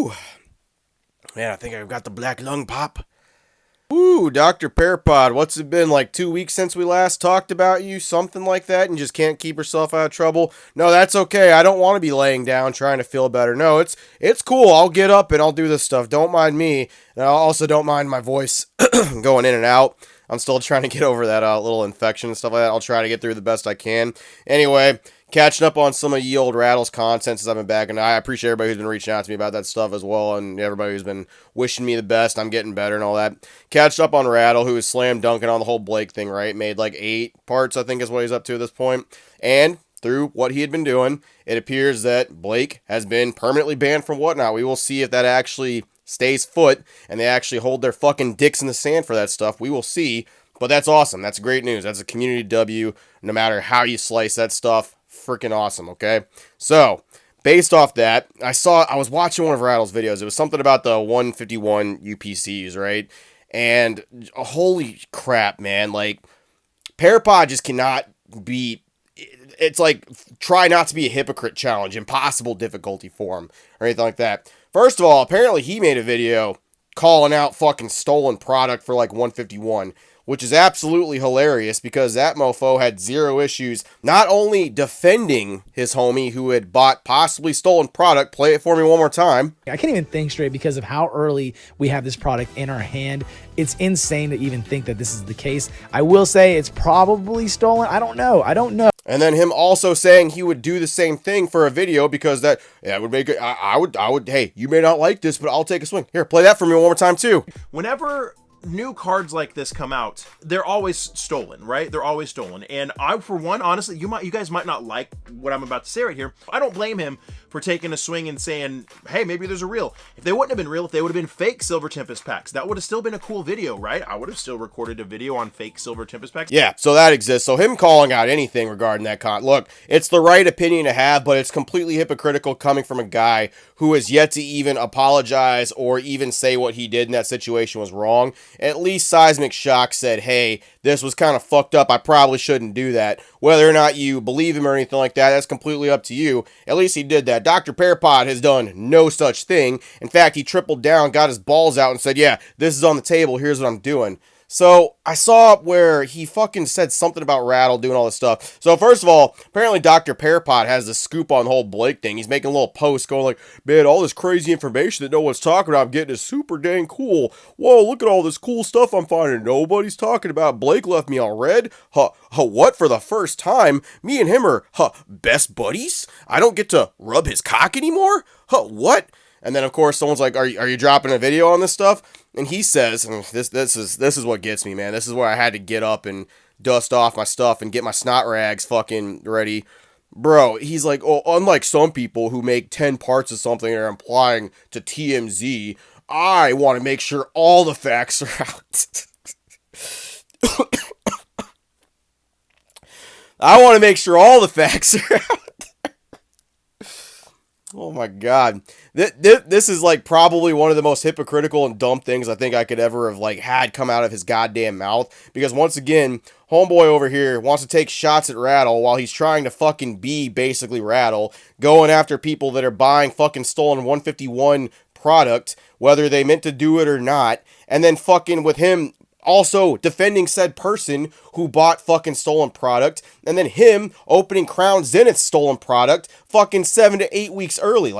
Woo! Man, I think I've got the black lung pop. Woo, Dr. Parapod, what's it been, like 2 weeks since we last talked about you? Something like that, and just can't keep herself out of trouble? No, that's okay. I don't want to be laying down trying to feel better. No, it's cool. I'll get up and I'll do this stuff. Don't mind me. And I also don't mind my voice going in and out. I'm still trying to get over that little infection and stuff like that. I'll try to get through the best I can. Anyway, catching up on some of ye old Rattle's content since I've been back, and I appreciate everybody who's been reaching out to me about that stuff as well, and everybody who's been wishing me the best. I'm getting better and all that. Catched up on Rattle, who is slam dunking on the whole Blake thing, right? Made like 8 parts, I think is what he's up to at this point. And through what he had been doing, it appears that Blake has been permanently banned from Whatnot. We will see if that actually stays put, and they actually hold their fucking dicks in the sand for that stuff. We will see, but that's awesome. That's great news. That's a community W, no matter how you slice that stuff. Freaking awesome, okay? So, based off that, I was watching one of Rattle's videos. It was something about the 151 UPCs, right? And holy crap, man. Like, Parapod just cannot be... It's like, try not to be a hypocrite challenge. Impossible difficulty for him, or anything like that. First of all, apparently he made a video calling out fucking stolen product for like 151, which is absolutely hilarious because that mofo had zero issues not only defending his homie who had bought possibly stolen product. Play it for me one more time. I can't even think straight because of how early we have this product in our hand. It's insane to even think that this is the case. I will say it's probably stolen. I don't know. And then him also saying he would do the same thing for a video because that would make it. I would. Hey, you may not like this, but I'll take a swing. Here, play that for me one more time too. Whenever new cards like this come out, they're always stolen, right? They're always stolen. And I, for one, honestly, you guys might not like what I'm about to say right here. I don't blame him for taking a swing and saying, hey, maybe there's a real. If they wouldn't have been real, if they would have been fake Silver Tempest packs, that would have still been a cool video, right? I would have still recorded a video on fake Silver Tempest packs. Yeah, so that exists. So him calling out anything regarding that look, it's the right opinion to have, but it's completely hypocritical coming from a guy who has yet to even apologize or even say what he did in that situation was wrong. At least Seismic Shock said, hey, this was kind of fucked up. I probably shouldn't do that. Whether or not you believe him or anything like that, that's completely up to you. At least he did that. Dr. Parapod has done no such thing. In fact, he tripled down, got his balls out, and said, yeah, this is on the table. Here's what I'm doing. So, I saw where he fucking said something about Rattle doing all this stuff. So, first of all, apparently Dr. Parapod has the scoop on the whole Blake thing. He's making a little post going like, man, all this crazy information that no one's talking about I'm getting is super dang cool. Whoa, look at all this cool stuff I'm finding. Nobody's talking about. Blake left me on red. What, for the first time? Me and him are, best buddies? I don't get to rub his cock anymore? What? And then, of course, someone's like, are you dropping a video on this stuff? And he says, and this is what gets me, man. This is where I had to get up and dust off my stuff and get my snot rags fucking ready. Bro, he's like, oh, unlike some people who make 10 parts of something and are implying to TMZ, I want to make sure all the facts are out. I want to make sure all the facts are out. Oh my god. This is like probably one of the most hypocritical and dumb things I think I could ever have like had come out of his goddamn mouth. Because once again, homeboy over here wants to take shots at Rattle while he's trying to fucking be basically Rattle, going after people that are buying fucking stolen 151 product, whether they meant to do it or not, and then fucking with him also defending said person who bought fucking stolen product, and then him opening Crown Zenith's stolen product fucking 7 to 8 weeks early.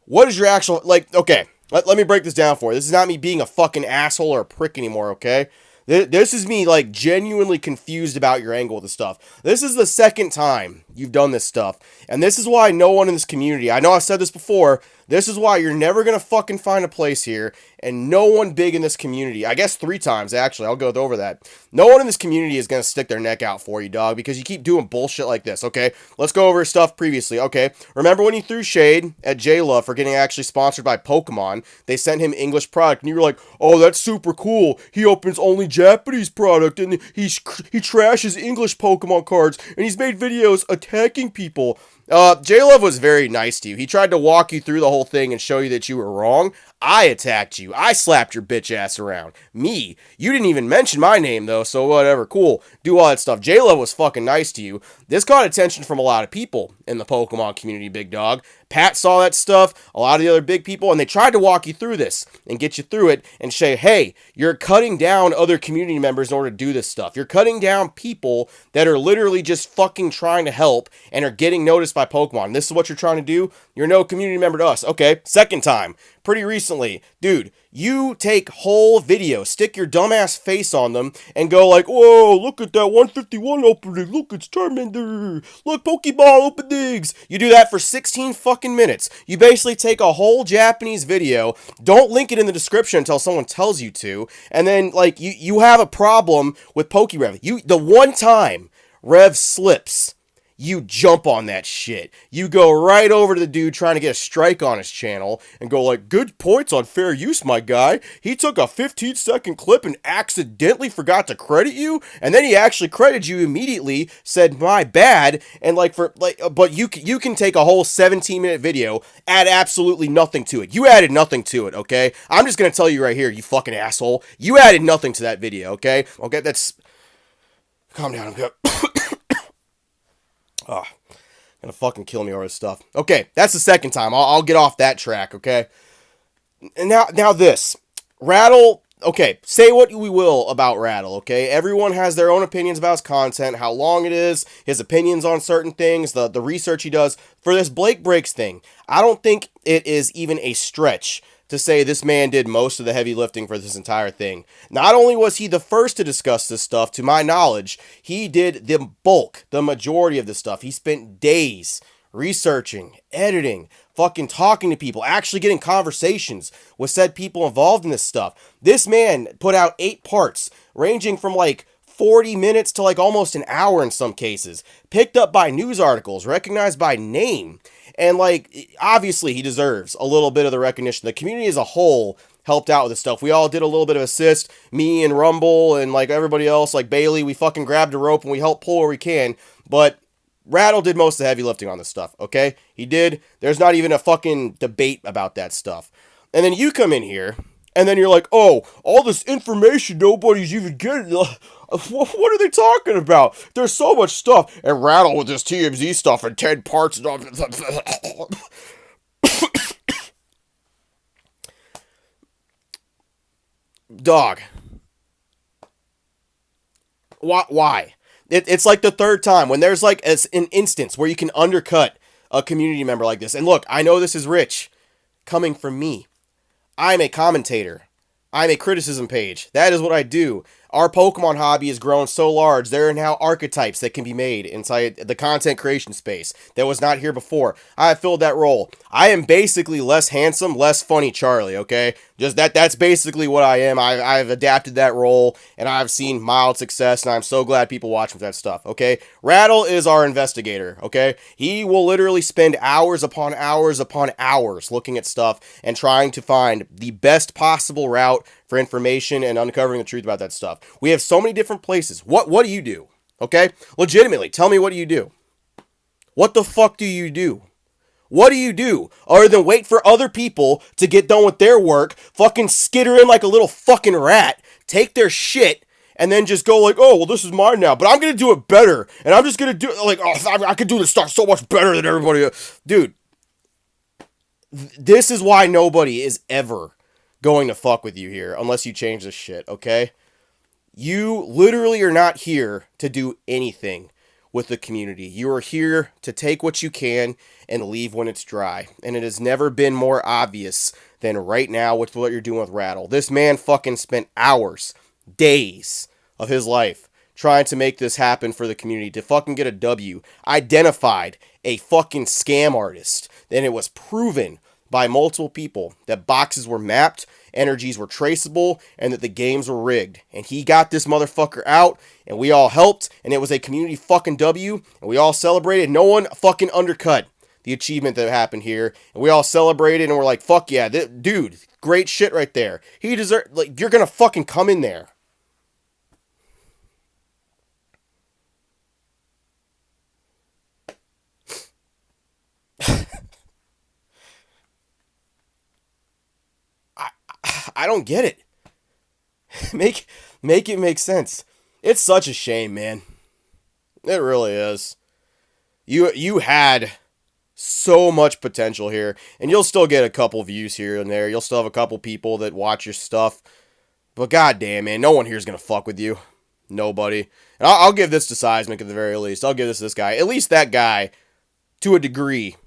What is your actual, okay, let me break this down for you. This is not me being a fucking asshole or a prick anymore, okay? This is me, like, genuinely confused about your angle with this stuff. This is the second time you've done this stuff, and this is why no one in this community, I know I've said this before, this is why you're never gonna fucking find a place here, and no one big in this community, I guess 3 times, actually, I'll go over that. No one in this community is gonna stick their neck out for you, dog, because you keep doing bullshit like this, okay? Let's go over stuff previously, okay? Remember when you threw shade at J-Love for getting actually sponsored by Pokemon? They sent him English product, and you were like, oh, that's super cool. He opens only Japanese product, and he trashes English Pokemon cards, and he's made videos attacking people. J-Love was very nice to you. He tried to walk you through the whole thing and show you that you were wrong. I attacked you. I slapped your bitch ass around. Me. You didn't even mention my name, though, so whatever. Cool. Do all that stuff. J-Love was fucking nice to you. This caught attention from a lot of people in the Pokemon community, big dog. Pat saw that stuff, a lot of the other big people, and they tried to walk you through this and get you through it and say, hey, you're cutting down other community members in order to do this stuff. You're cutting down people that are literally just fucking trying to help and are getting noticed by Pokemon. This is what you're trying to do? You're no community member to us. Okay, second time. Pretty recently, dude, you take whole videos, stick your dumbass face on them, and go like, whoa, look at that 151 opening, look, it's Charmander, look, Pokeball openings. You do that for 16 fucking minutes. You basically take a whole Japanese video, don't link it in the description until someone tells you to, and then, like, you have a problem with PokeRev. The one time Rev slips, you jump on that shit. You go right over to the dude trying to get a strike on his channel and go like, good points on fair use, my guy. He took a 15-second clip and accidentally forgot to credit you, and then he actually credited you immediately, said my bad, and but you can take a whole 17-minute video, add absolutely nothing to it. You added nothing to it, okay? I'm just gonna tell you right here, you fucking asshole. You added nothing to that video, okay? Okay, that's... Calm down, I'm good. Oh, gonna fucking kill me over this stuff. Okay, that's the second time. I'll get off that track, okay? And now this. Rattle, okay, say what we will about Rattle, okay? Everyone has their own opinions about his content, how long it is, his opinions on certain things, the research he does. For this Blake Breaks thing, I don't think it is even a stretch to say this man did most of the heavy lifting for this entire thing. Not only was he the first to discuss this stuff, to my knowledge, he did the bulk, the majority of this stuff. He spent days researching, editing, fucking talking to people, actually getting conversations with said people involved in this stuff. This man put out 8 parts, ranging from like 40 minutes to like almost an hour in some cases, picked up by news articles, recognized by name. And, like, obviously he deserves a little bit of the recognition. The community as a whole helped out with this stuff. We all did a little bit of assist. Me and Rumble and, like, everybody else, like Bailey, we fucking grabbed a rope and we helped pull where we can. But Rattle did most of the heavy lifting on this stuff, okay? He did. There's not even a fucking debate about that stuff. And then you come in here, and then you're like, oh, all this information nobody's even getting... What are they talking about? There's so much stuff. And Rattle with this TMZ stuff in 10 parts. Dog. Why? It's like the third time when there's like an instance where you can undercut a community member like this. And look, I know this is rich coming from me. I'm a commentator. I'm a criticism page. That is what I do. Our Pokemon hobby has grown so large, there are now archetypes that can be made inside the content creation space that was not here before. I have filled that role. I am basically less handsome, less funny Charlie, okay? Just that's basically what I am. I've adapted that role, and I've seen mild success, and I'm so glad people watch that stuff, okay? Rattle is our investigator, okay? He will literally spend hours upon hours upon hours looking at stuff and trying to find the best possible route for information and uncovering the truth about that stuff. We have so many different places. What do you do? Okay? Legitimately, tell me, what do you do? What the fuck do you do? What do you do? Other than wait for other people to get done with their work, fucking skitter in like a little fucking rat, take their shit, and then just go like, oh, well, this is mine now, but I'm gonna do it better, and I'm just gonna do it like, oh, I could do this stuff so much better than everybody else. Dude, this is why nobody is ever going to fuck with you here unless you change this shit, okay? You literally are not here to do anything with the community. You are here to take what you can and leave when it's dry. And it has never been more obvious than right now with what you're doing with Rattle. This man fucking spent hours, days of his life trying to make this happen for the community, to fucking get a W. Identified a fucking scam artist. Then it was proven by multiple people that boxes were mapped, energies were traceable, and that the games were rigged. And he got this motherfucker out, and we all helped, and it was a community fucking W, and we all celebrated. No one fucking undercut the achievement that happened here, and we all celebrated, and we're like, fuck yeah, dude, great shit right there. He deserves, like, you're gonna fucking come in there. I don't get it. Make it make sense. It's such a shame, man. It really is. You had so much potential here, and you'll still get a couple views here and there. You'll still have a couple people that watch your stuff. But goddamn, man, no one here is gonna fuck with you. Nobody. And I'll give this to Seismic at the very least. I'll give this to this guy. At least that guy, to a degree,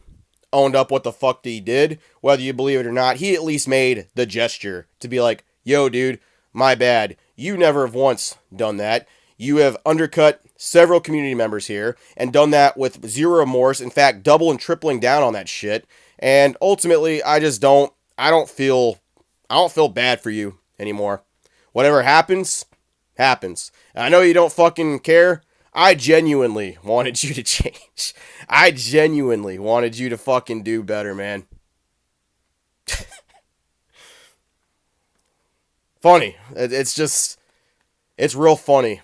owned up what the fuck he did. Whether you believe it or not, he at least made the gesture to be like, yo, dude, my bad. You never have once done that. You have undercut several community members here and done that with zero remorse. In fact, double and tripling down on that shit. And ultimately, I don't feel bad for you anymore. Whatever happens, happens. And I know you don't fucking care. I genuinely wanted you to change. I genuinely wanted you to fucking do better, man. Funny. It's real funny.